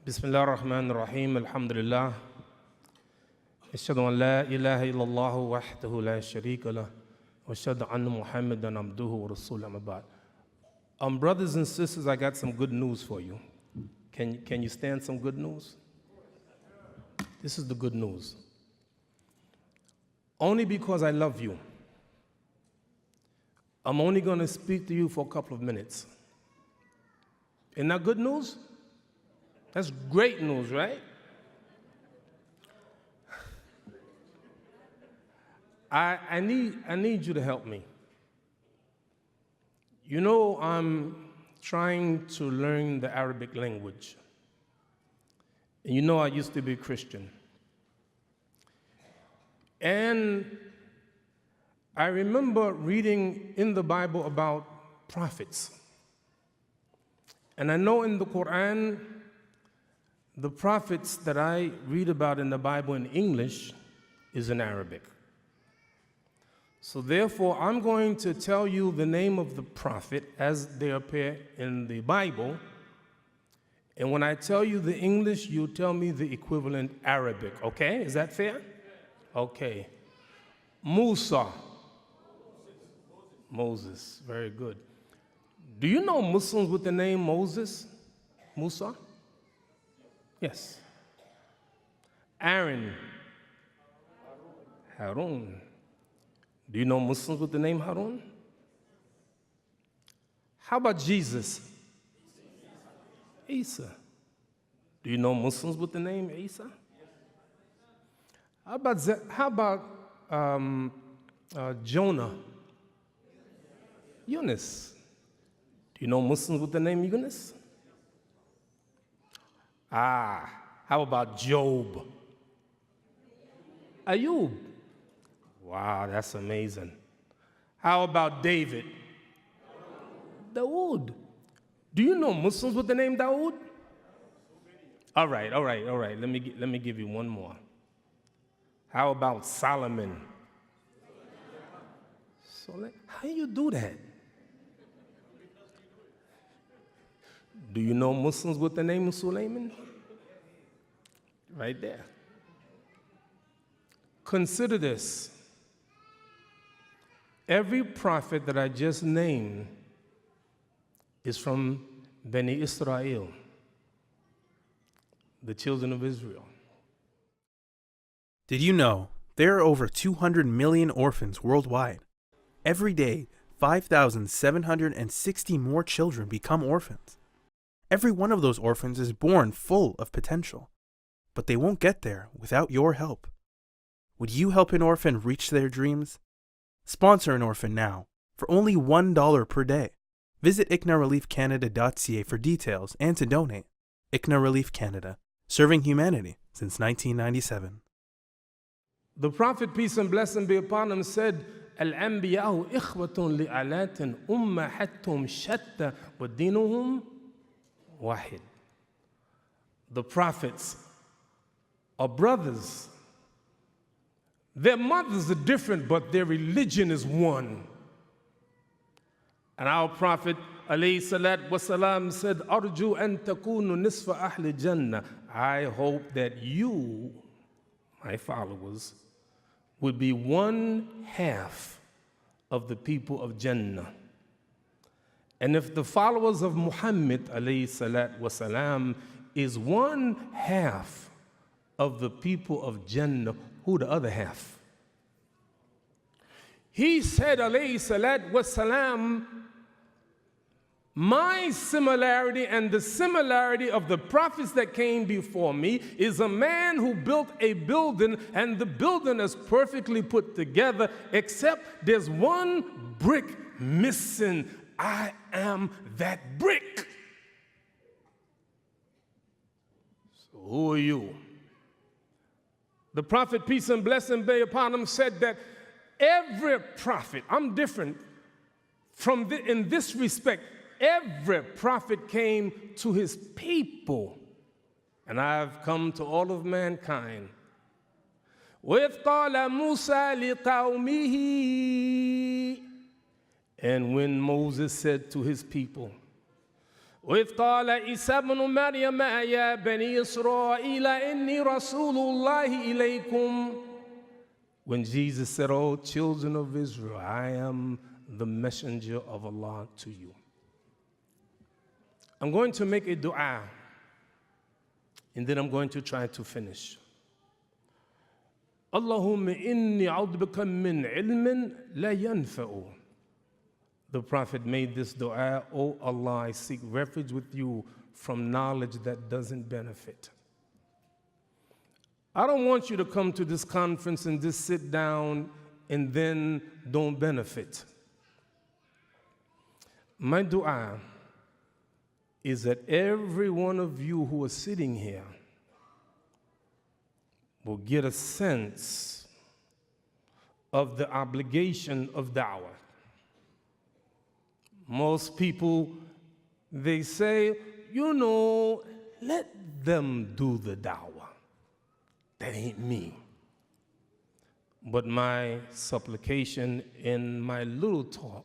بسم الله الرحمن الرحيم الحمد لله أشهد أن لا إله إلا الله وحده لا شريك له وأشهد أن محمدا عبده ورسوله أما بعد. Brothers and sisters, I got some good news for you. Can you stand some good news? This is the good news. Only because I love you, I'm only going to speak to you for a couple of minutes. Isn't that good news? That's great news, right? I need you to help me. You know, I'm trying to learn the Arabic language. And you know I used to be Christian. And I remember reading in the Bible about prophets. And I know in the Quran, the prophets that I read about in the Bible in English is in Arabic. So therefore, I'm going to tell you the name of the prophet as they appear in the Bible. And when I tell you the English, you tell me the equivalent Arabic, okay? Is that fair? Okay. Musa. Moses, very good. Do you know Muslims with the name Moses? Musa? Yes. Aaron. Harun. Do you know Muslims with the name Harun? How about Jesus? Isa. Do you know Muslims with the name Isa? How about Jonah? Yunus. Do you know Muslims with the name Yunus? How about Job? Ayub. Wow, that's amazing. How about David? Dawood. Do you know Muslims with the name Dawood? All right. Let me give you one more. How about Solomon? How do you do that? Do you know Muslims with the name of Sulaiman? Right there. Consider this. Every prophet that I just named is from Bani Israel, the children of Israel. Did you know there are over 200 million orphans worldwide? Every day, 5,760 more children become orphans. Every one of those orphans is born full of potential, but they won't get there without your help. Would you help an orphan reach their dreams? Sponsor an orphan now for only $1 per day. Visit ICNAReliefCanada.ca for details and to donate. ICNA Relief Canada, serving humanity since 1997. The Prophet, peace and blessing be upon him, said, Al-Anbiya'u ikhwatun li'alatin ummahattum shatta wa dinuhum wahid. The prophets are brothers. Their mothers are different, but their religion is one. And our Prophet, alayhi salat wasalam, said, Arju an takunu nisfa ahli jannah. I hope that you, my followers, would be 1/2 of the people of Jannah. And if the followers of Muhammad, alayhi salat wasalam, is 1/2 of the people of Jannah, who the other half? He said, alayhi salat wasalam, my similarity and the similarity of the prophets that came before me is a man who built a building, and the building is perfectly put together, except there's one brick missing. I am that brick. So who are you? The Prophet, peace and blessing be upon him, said that every prophet, I'm different in this respect, every prophet came to his people, and I've come to all of mankind. وَإِذْ قَالَ مُوسَى لِقَوْمِهِ. And when Moses said to his people, وإذ قال عيسى ابن مريم يا بني إسرائيل إني رسول الله إليكم. When Jesus said, "O children of Israel, I am the messenger of Allah to you." I'm going to make a dua, and then I'm going to try to finish. Allahumma inni a'udhu min ilmin la yanfa'u. The Prophet made this dua, "O Allah, I seek refuge with you from knowledge that doesn't benefit." I don't want you to come to this conference and just sit down and then don't benefit. My dua is that every one of you who are sitting here will get a sense of the obligation of da'wah. Most people, they say, let them do the da'wah. That ain't me. But my supplication in my little talk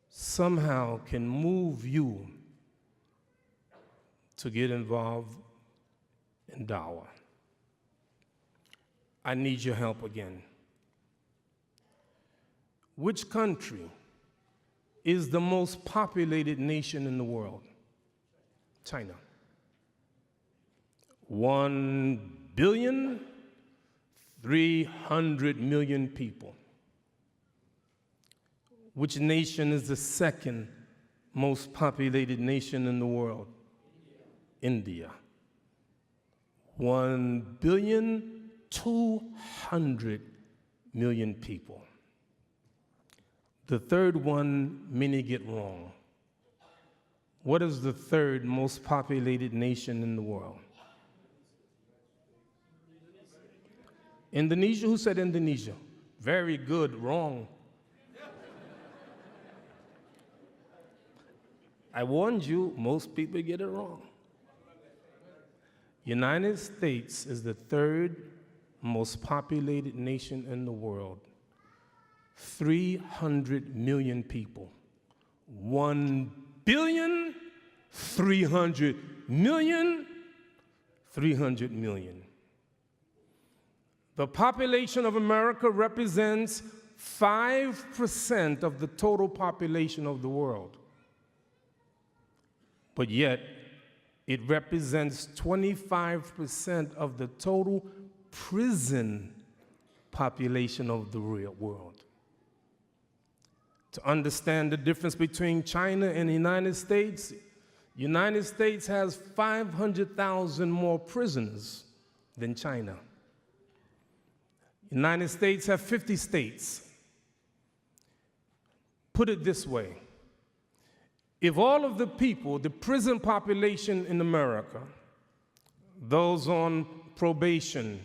somehow can move you to get involved in da'wah. I need your help again. Which country is the most populated nation in the world? China. 1,300,000,000 people. Which nation is the second most populated nation in the world? India. 1,200,000,000 people. The third one, many get wrong. What is the third most populated nation in the world? Indonesia? Who said Indonesia? Very good, wrong. I warned you, most people get it wrong. United States is the third most populated nation in the world. 300 million people. 1,300,000,000. 300 million. The population of America represents 5% of the total population of the world. But yet, it represents 25% of the total prison population of the real world. To understand the difference between China and the United States has 500,000 more prisoners than China. United States have 50 states. Put it this way. If all of the people, the prison population in America, those on probation,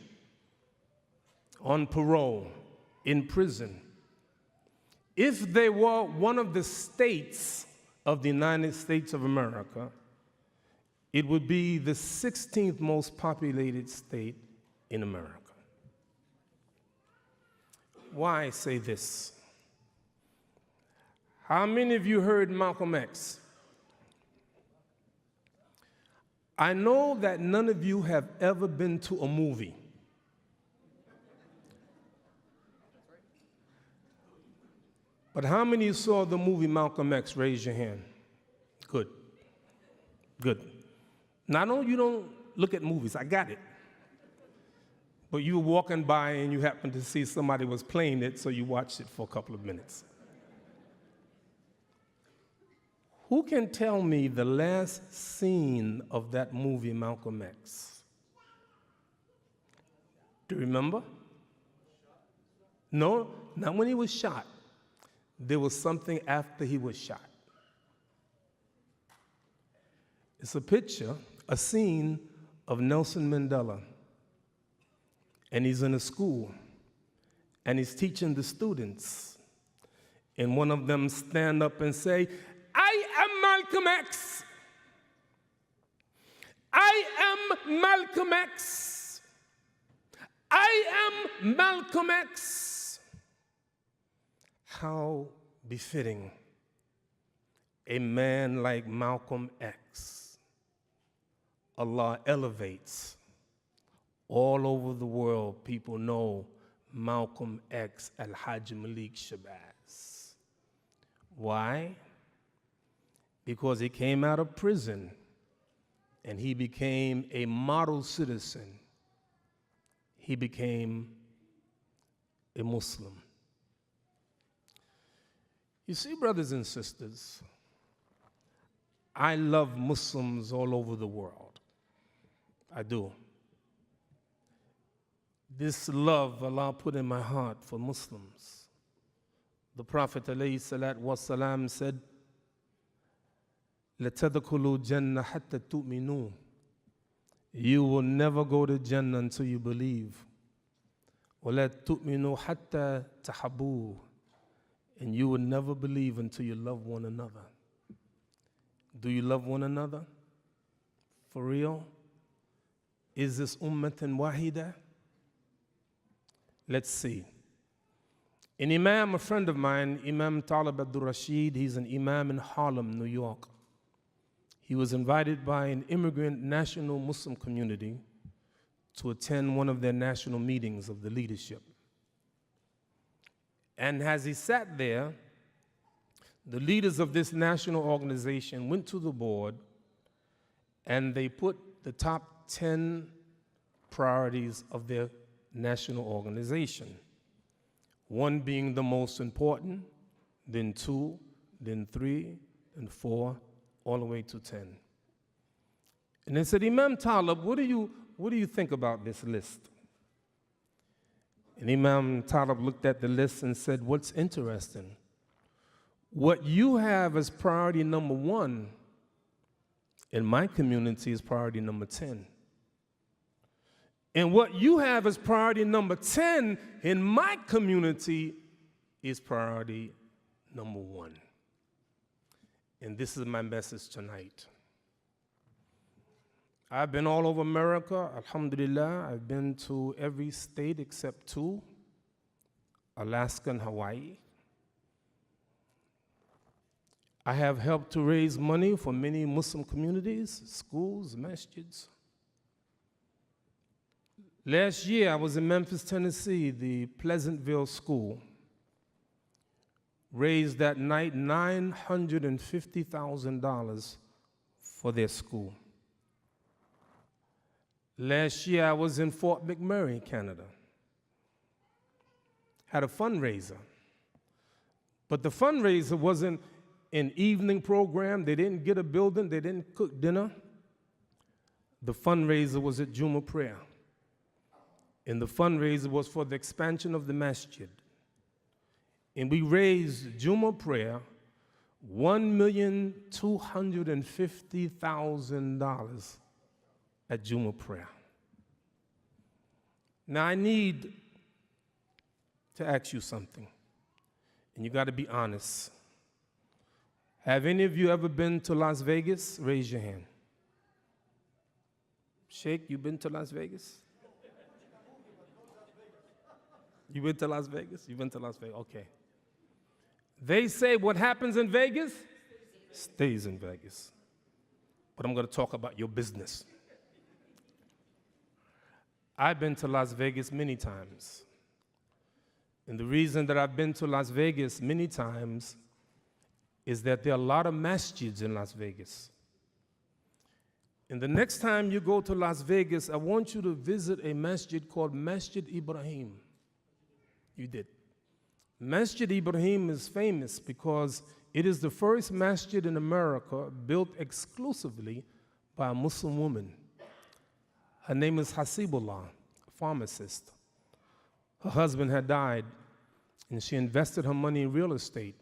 on parole, in prison, if they were one of the states of the United States of America, it would be the 16th most populated state in America. Why I say this? How many of you heard Malcolm X? I know that none of you have ever been to a movie. But how many of you saw the movie Malcolm X? Raise your hand. Good. Good. Now, I know you don't look at movies. I got it. But you were walking by and you happened to see somebody was playing it, so you watched it for a couple of minutes. Who can tell me the last scene of that movie, Malcolm X? Do you remember? No, not when he was shot. There was something after he was shot. It's a picture, a scene of Nelson Mandela. And he's in a school, and he's teaching the students. And one of them stand up and say, "I am Malcolm X. I am Malcolm X. I am Malcolm X." How befitting a man like Malcolm X, Allah elevates. All over the world, people know Malcolm X Al-Hajj Malik Shabazz. Why? Because he came out of prison and he became a model citizen. He became a Muslim. You see, brothers and sisters, I love Muslims all over the world. I do. This love Allah put in my heart for Muslims. The Prophet ﷺ said, لَتَدْخُلُوا جَنَّةَ حَتَّى تُؤْمِنُوا. You will never go to Jannah until you believe. وَلَا تُؤْمِنُوا حَتَّى تَحَبُّوا. And you will never believe until you love one another. Do you love one another? For real? Is this ummatan wahida? Let's see. An Imam, a friend of mine, Imam Talib Abdul Rashid, he's an Imam in Harlem, New York. He was invited by an immigrant national Muslim community to attend one of their national meetings of the leadership. And as he sat there, the leaders of this national organization went to the board and they put the top 10 priorities of their national organization. One being the most important, then 2, then 3, then 4, all the way to 10. And they said, Imam Talib, what do you think about this list? And Imam Talib looked at the list and said, what's interesting? What you have as priority number 1 in my community is priority number 10. And what you have as priority number 10 in my community is priority number 1. And this is my message tonight. I've been all over America, alhamdulillah. I've been to every state except 2, Alaska and Hawaii. I have helped to raise money for many Muslim communities, schools, masjids. Last year, I was in Memphis, Tennessee, the Pleasantville School. Raised that night $950,000 for their school. Last year, I was in Fort McMurray, Canada. Had a fundraiser. But the fundraiser wasn't an evening program. They didn't get a building. They didn't cook dinner. The fundraiser was at Jumu'ah prayer. And the fundraiser was for the expansion of the masjid. And we raised Jumu'ah prayer $1,250,000 at Jumu'ah prayer. Now I need to ask you something, and you got to be honest. Have any of you ever been to Las Vegas? Raise your hand. Sheikh, you been to Las Vegas? You went to Las Vegas? You went to Las Vegas, okay. They say what happens in Vegas stays in Vegas. But I'm going to talk about your business. I've been to Las Vegas many times. And the reason that I've been to Las Vegas many times is that there are a lot of masjids in Las Vegas. And the next time you go to Las Vegas, I want you to visit a masjid called Masjid Ibrahim. You did. Masjid Ibrahim is famous because it is the first masjid in America built exclusively by a Muslim woman. Her name is Hasibullah, a pharmacist. Her husband had died, and she invested her money in real estate.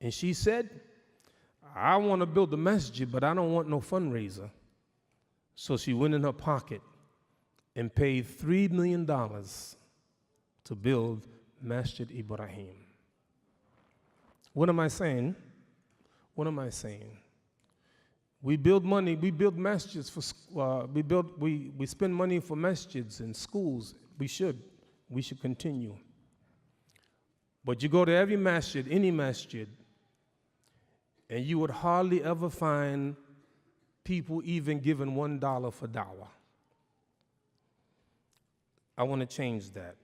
And she said, I want to build a masjid, but I don't want no fundraiser. So she went in her pocket and paid $3 million to build Masjid Ibrahim. What am I saying? What am I saying? We build money, we build masjids for, we spend money for masjids and schools. We should continue. But you go to every masjid, any masjid, and you would hardly ever find people even giving $1 for dawah. I want to change that.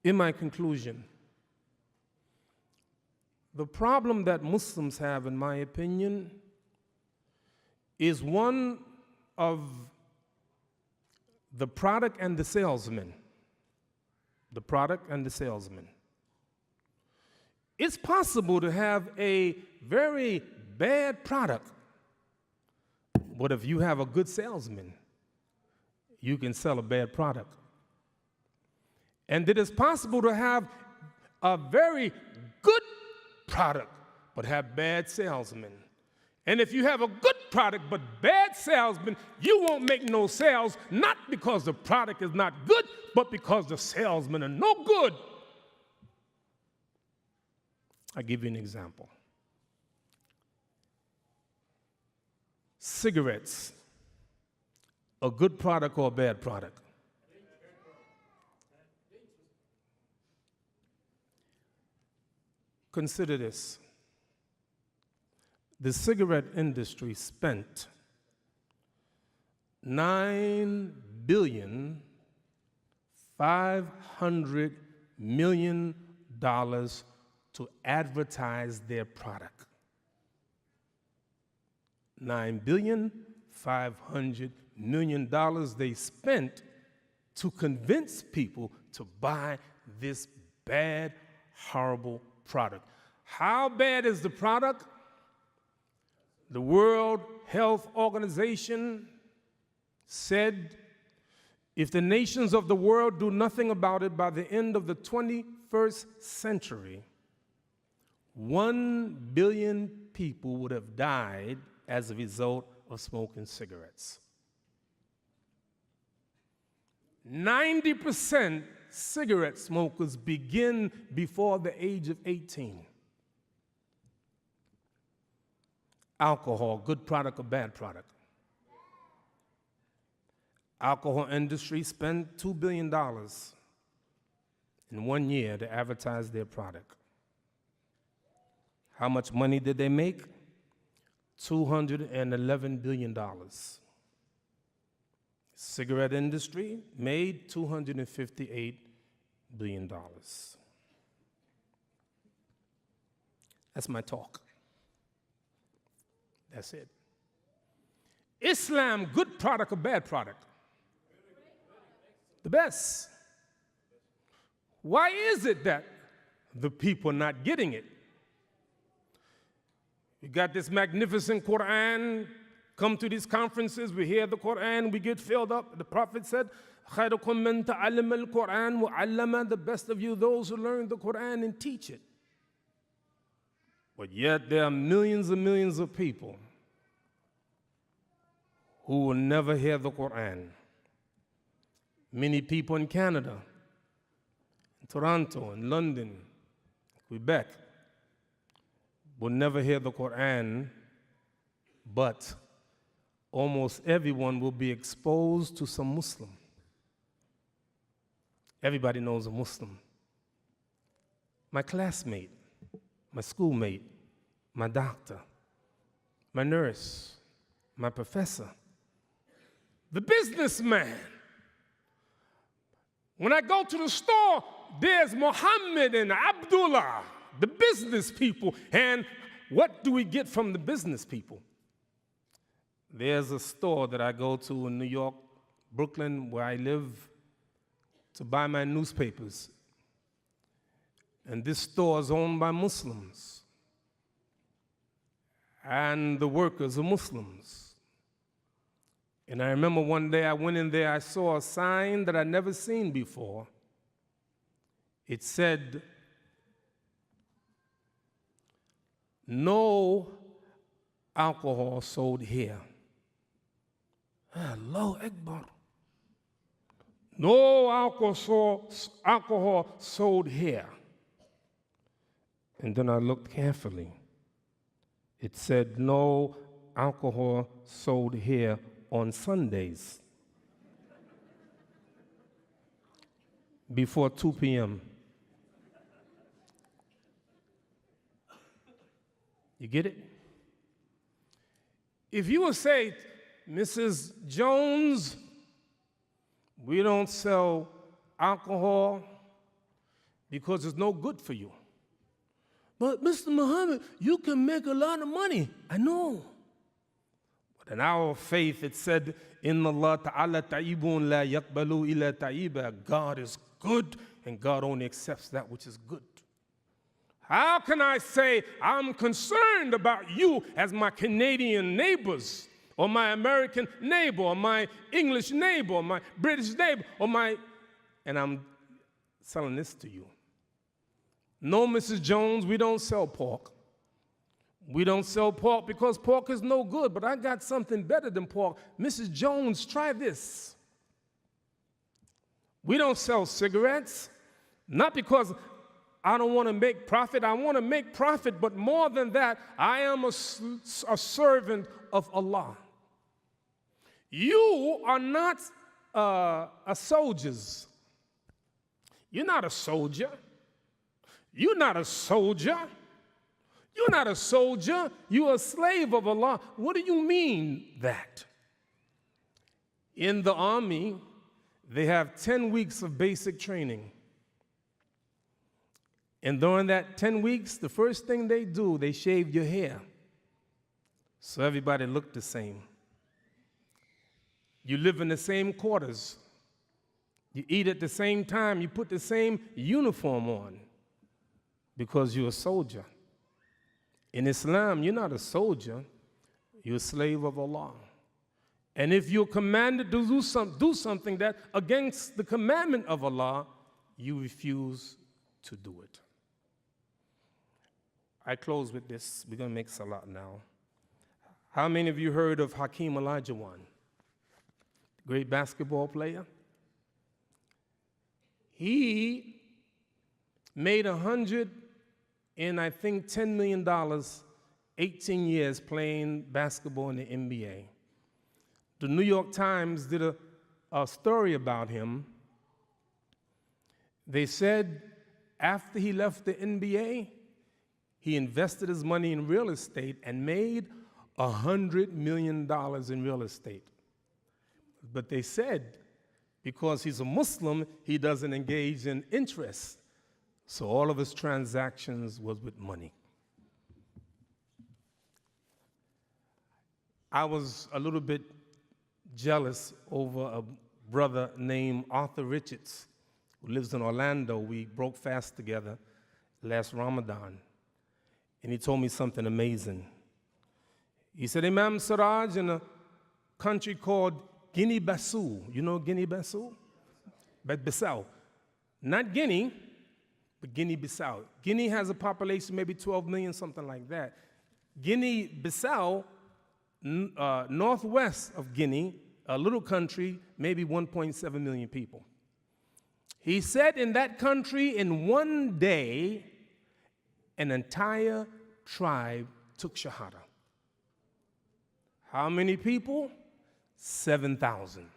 In my conclusion, the problem that Muslims have, in my opinion, is one of the product and the salesman. The product and the salesman. It's possible to have a very bad product, but if you have a good salesman, you can sell a bad product. And it is possible to have a very good product, but have bad salesmen. And if you have a good product but bad salesman, you won't make no sales, not because the product is not good, but because the salesmen are no good. I'll give you an example. Cigarettes, a good product or a bad product? Consider this. The cigarette industry spent $9,500,000,000 to advertise their product. $9,500,000,000 they spent to convince people to buy this bad, horrible product. How bad is the product? The World Health Organization said if the nations of the world do nothing about it by the end of the 21st century, 1 billion people would have died as a result of smoking cigarettes. 90% cigarette smokers begin before the age of 18. Alcohol, good product or bad product? Alcohol industry spent $2 billion in 1 year to advertise their product. How much money did they make? $211 billion. Cigarette industry made $258 billion. That's my talk. That's it. Islam, good product or bad product? The best. Why is it that the people are not getting it? You got this magnificent Quran, come to these conferences, we hear the Quran, we get filled up. The Prophet said, خَيْرُكُم مَّن تَعَلَّمَ الْقُرْآنَ وَعَلَّمَ, the best of you, those who learn the Quran and teach it. But yet there are millions and millions of people who will never hear the Quran. Many people in Canada, in Toronto, in London, Quebec, will never hear the Quran, but almost everyone will be exposed to some Muslim. Everybody knows a Muslim. My classmate, my schoolmate, my doctor, my nurse, my professor, the businessman. When I go to the store, there's Muhammad and Abdullah, the business people. And what do we get from the business people? There's a store that I go to in New York, Brooklyn, where I live, to buy my newspapers. And this store is owned by Muslims. And the workers are Muslims. And I remember one day I went in there, I saw a sign that I'd never seen before. It said, "No alcohol sold here." Allahu Akbar. No alcohol sold here. And then I looked carefully. It said, "No alcohol sold here on Sundays before 2 p.m. You get it? If you would say, Mrs. Jones, we don't sell alcohol because it's no good for you. But Mr. Muhammad, you can make a lot of money. I know. But in our faith, it said, Inna Allah ta'ala ta'ibun la yaqbalu illa ta'iba. God is good, and God only accepts that which is good. How can I say I'm concerned about you as my Canadian neighbors, or my American neighbor, or my English neighbor, or my British neighbor, and I'm selling this to you? No, Mrs. Jones, we don't sell pork. We don't sell pork because pork is no good, but I got something better than pork. Mrs. Jones, try this. We don't sell cigarettes, not because I don't want to make profit. I want to make profit, but more than that, I am a servant of Allah. You are not a soldiers. You're not a soldier. You're not a soldier. You're not a soldier. You're a slave of Allah. What do you mean that? In the army, they have 10 weeks of basic training. And during that 10 weeks, the first thing they do, they shave your hair so everybody look the same. You live in the same quarters. You eat at the same time. You put the same uniform on because you're a soldier. In Islam, you're not a soldier. You're a slave of Allah. And if you're commanded to do something that against the commandment of Allah, you refuse to do it. I close with this. We're going to make salat now. How many of you heard of Hakeem Olajuwon, great basketball player? He made $110 million, 18 years playing basketball in the NBA. The New York Times did a story about him. They said after he left the NBA, he invested his money in real estate and made $100 million in real estate. But they said because he's a Muslim, he doesn't engage in interest. So all of his transactions was with money. I was a little bit jealous over a brother named Arthur Richards, who lives in Orlando. We broke fast together last Ramadan. And he told me something amazing. He said, Imam Siraj, in a country called Guinea-Bissau. You know Guinea-Bissau? Bissau. Not Guinea, but Guinea-Bissau. Guinea has a population maybe 12 million, something like that. Guinea-Bissau, northwest of Guinea, a little country, maybe 1.7 million people. He said in that country, in one day, an entire tribe took Shahada. How many people? 7,000.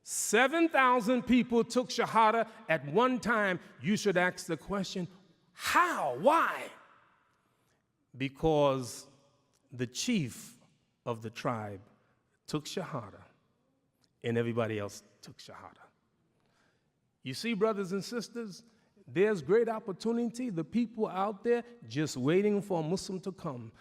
7,000 people took Shahada at one time. You should ask the question, how? Why? Because the chief of the tribe took Shahada and everybody else took Shahada. You see, brothers and sisters, there's great opportunity. The people out there just waiting for a Muslim to come.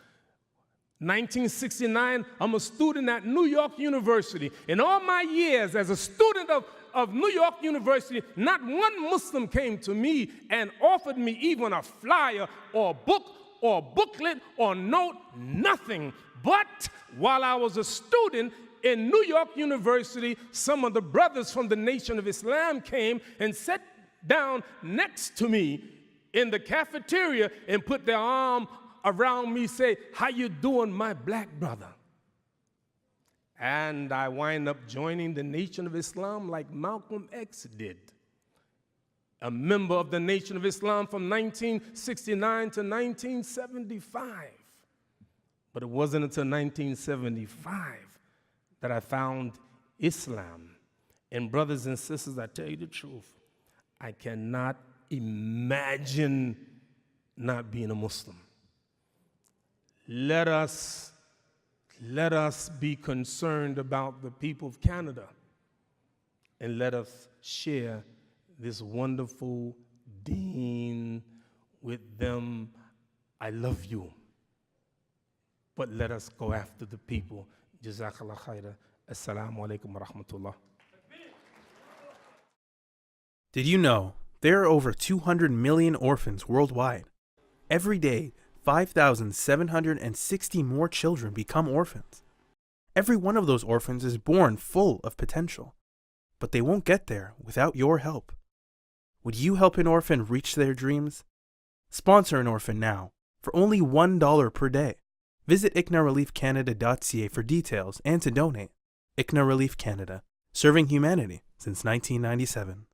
1969, I'm a student at New York University. In all my years as a student of New York University, not one Muslim came to me and offered me even a flyer or a book or a booklet or note, nothing. But while I was a student in New York University, some of the brothers from the Nation of Islam came and sat down next to me in the cafeteria and put their arm around me, say, how you doing, my black brother? And I wind up joining the Nation of Islam like Malcolm X did. A member of the Nation of Islam from 1969 to 1975. But it wasn't until 1975 that I found Islam. And brothers and sisters, I tell you the truth, I cannot imagine not being a Muslim. let us be concerned about the people of Canada, and let us share this wonderful deen with them. I love you, but let us go after the people. Jazakallah khaira. Assalamu alaikum wa rahmatullah. Did you know there are over 200 million orphans worldwide? Every day, 5,760 more children become orphans. Every one of those orphans is born full of potential, but they won't get there without your help. Would you help an orphan reach their dreams? Sponsor an orphan now for only $1 per day. Visit ICNAReliefCanada.ca for details and to donate. ICNA Relief Canada, serving humanity since 1997.